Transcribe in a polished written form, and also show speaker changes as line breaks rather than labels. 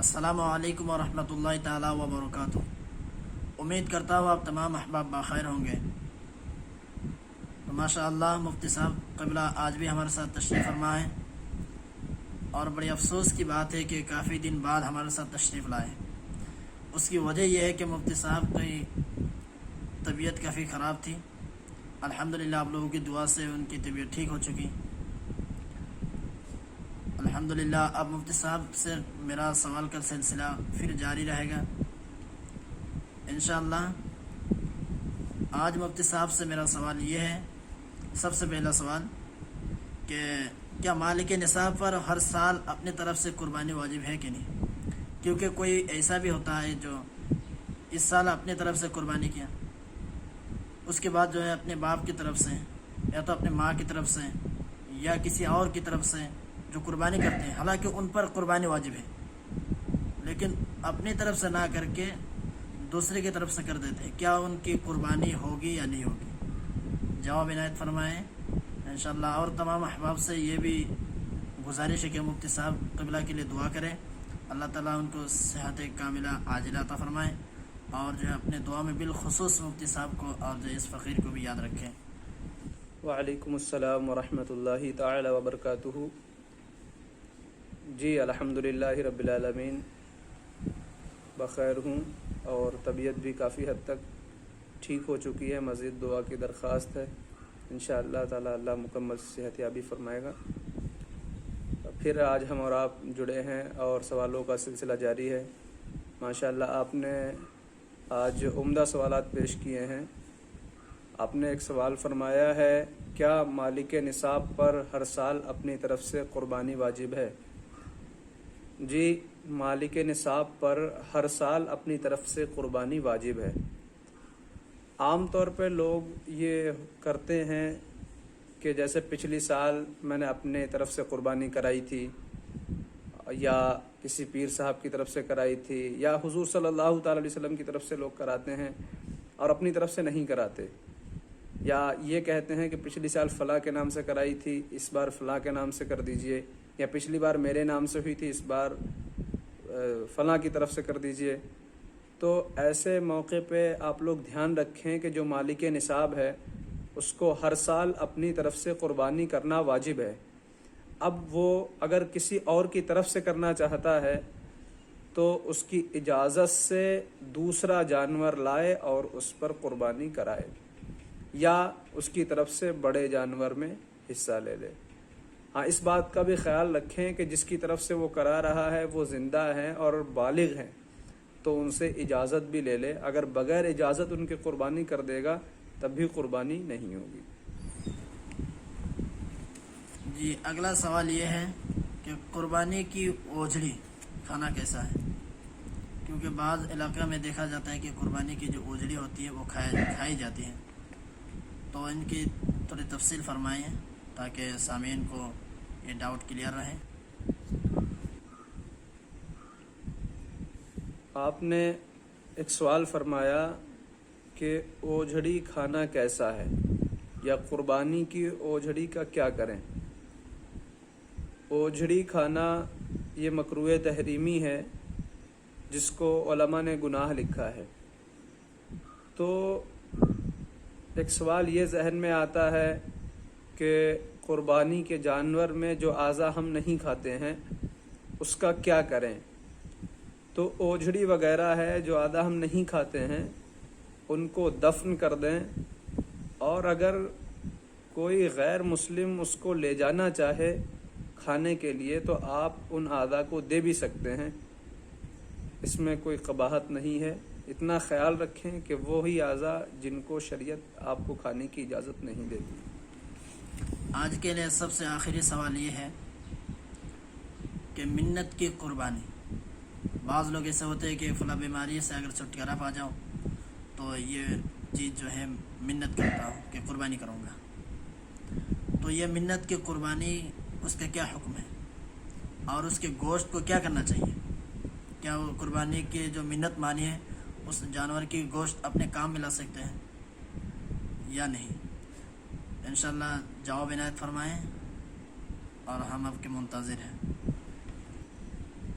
السلام علیکم ورحمۃ اللہ تعالی وبرکاتہ۔ امید کرتا ہوں آپ تمام احباب بخیر ہوں گے۔ تو ماشاء اللہ مفتی صاحب قبلہ آج بھی ہمارے ساتھ تشریف فرما ہے، اور بڑی افسوس کی بات ہے کہ کافی دن بعد ہمارے ساتھ تشریف لائے۔ اس کی وجہ یہ ہے کہ مفتی صاحب کی طبیعت کافی خراب تھی۔ الحمدللہ آپ لوگوں کی دعا سے ان کی طبیعت ٹھیک ہو چکی۔ الحمدللہ اب مفتی صاحب سے میرا سوال کا سلسلہ پھر جاری رہے گا انشاءاللہ۔ آج مفتی صاحب سے میرا سوال یہ ہے، سب سے پہلا سوال کہ کیا مالک نصاب پر ہر سال اپنی طرف سے قربانی واجب ہے کہ نہیں؟ کیونکہ کوئی ایسا بھی ہوتا ہے جو اس سال اپنی طرف سے قربانی کیا، اس کے بعد جو ہے اپنے باپ کی طرف سے یا تو اپنے ماں کی طرف سے یا کسی اور کی طرف سے جو قربانی کرتے ہیں، حالانکہ ان پر قربانی واجب ہے، لیکن اپنی طرف سے نہ کر کے دوسرے کی طرف سے کر دیتے ہیں، کیا ان کی قربانی ہوگی یا نہیں ہوگی؟ جواب عنایت فرمائیں انشاءاللہ۔ اور تمام احباب سے یہ بھی گزارش ہے کہ مفتی صاحب قبلہ کے لیے دعا کریں، اللہ تعالیٰ ان کو صحت کاملہ عاجلہ عطا فرمائیں، اور جو ہے اپنے دعا میں بالخصوص مفتی صاحب کو اور جو اس فقیر کو بھی یاد رکھیں۔
وعلیکم السلام ورحمۃ اللہ تعالی وبرکاتہ۔ جی الحمدللہ رب العالمین بخیر ہوں، اور طبیعت بھی کافی حد تک ٹھیک ہو چکی ہے۔ مزید دعا کی درخواست ہے، انشاءاللہ تعالی اللہ مکمل صحت یابی فرمائے گا۔ پھر آج ہم اور آپ جڑے ہیں اور سوالوں کا سلسلہ جاری ہے۔ ماشاءاللہ آپ نے آج عمدہ سوالات پیش کیے ہیں۔ آپ نے ایک سوال فرمایا ہے، کیا مالک نصاب پر ہر سال اپنی طرف سے قربانی واجب ہے؟ جی مالک نصاب پر ہر سال اپنی طرف سے قربانی واجب ہے۔ عام طور پہ لوگ یہ کرتے ہیں کہ جیسے پچھلی سال میں نے اپنے طرف سے قربانی کرائی تھی، یا کسی پیر صاحب کی طرف سے کرائی تھی، یا حضور صلی اللہ تعالی علیہ وسلم کی طرف سے لوگ کراتے ہیں اور اپنی طرف سے نہیں کراتے، یا یہ کہتے ہیں کہ پچھلی سال فلاں کے نام سے کرائی تھی، اس بار فلاں کے نام سے کر دیجئے، یا پچھلی بار میرے نام سے ہوئی تھی، اس بار فلاں کی طرف سے کر دیجئے۔ تو ایسے موقع پہ آپ لوگ دھیان رکھیں کہ جو مالک نصاب ہے اس کو ہر سال اپنی طرف سے قربانی کرنا واجب ہے۔ اب وہ اگر کسی اور کی طرف سے کرنا چاہتا ہے تو اس کی اجازت سے دوسرا جانور لائے اور اس پر قربانی کرائے، یا اس کی طرف سے بڑے جانور میں حصہ لے لے۔ ہاں اس بات کا بھی خیال رکھیں کہ جس کی طرف سے وہ کرا رہا ہے وہ زندہ ہیں اور بالغ ہیں، تو ان سے اجازت بھی لے لے۔ اگر بغیر اجازت ان کی قربانی کر دے گا تب بھی قربانی نہیں ہوگی۔
جی اگلا سوال یہ ہے کہ قربانی کی اوجھڑی کھانا کیسا ہے؟ کیونکہ بعض علاقہ میں دیکھا جاتا ہے کہ قربانی کی جو اوجھڑی ہوتی ہے وہ کھائی جاتی ہے، تو ان کی تھوڑی تفصیل فرمائیں تاکہ سامعین کو یہ ڈاؤٹ کلیئر رہے۔
آپ نے ایک سوال فرمایا کہ اوجھڑی کھانا کیسا ہے، یا قربانی کی اوجھڑی کا کیا کریں۔ اوجھڑی کھانا یہ مکروہ تحریمی ہے، جس کو علماء نے گناہ لکھا ہے۔ تو ایک سوال یہ ذہن میں آتا ہے کہ قربانی کے جانور میں جو اعضا ہم نہیں کھاتے ہیں اس کا کیا کریں۔ تو اوجھڑی وغیرہ ہے جو اعضا ہم نہیں کھاتے ہیں ان کو دفن کر دیں، اور اگر کوئی غیر مسلم اس کو لے جانا چاہے کھانے کے لیے تو آپ ان اعضا کو دے بھی سکتے ہیں، اس میں کوئی قباحت نہیں ہے۔ اتنا خیال رکھیں کہ وہی اعضا جن کو شریعت آپ کو کھانے کی اجازت نہیں دیتی۔
آج کے لیے سب سے آخری سوال یہ ہے کہ منت کی قربانی، بعض لوگ ایسے ہوتے ہیں کہ فلاں بیماری سے اگر چھٹکارا پا جاؤ تو یہ چیز جو ہے منت کرتا ہوں کہ قربانی کروں گا، تو یہ منت کی قربانی اس کا کیا حکم ہے، اور اس کے گوشت کو کیا کرنا چاہیے؟ کیا وہ قربانی کی جو منت مانی ہے اس جانور کی گوشت اپنے کام میں لا سکتے ہیں یا نہیں؟ انشاءاللہ جواب عنایت فرمائیں، اور ہم آپ کے منتظر ہیں۔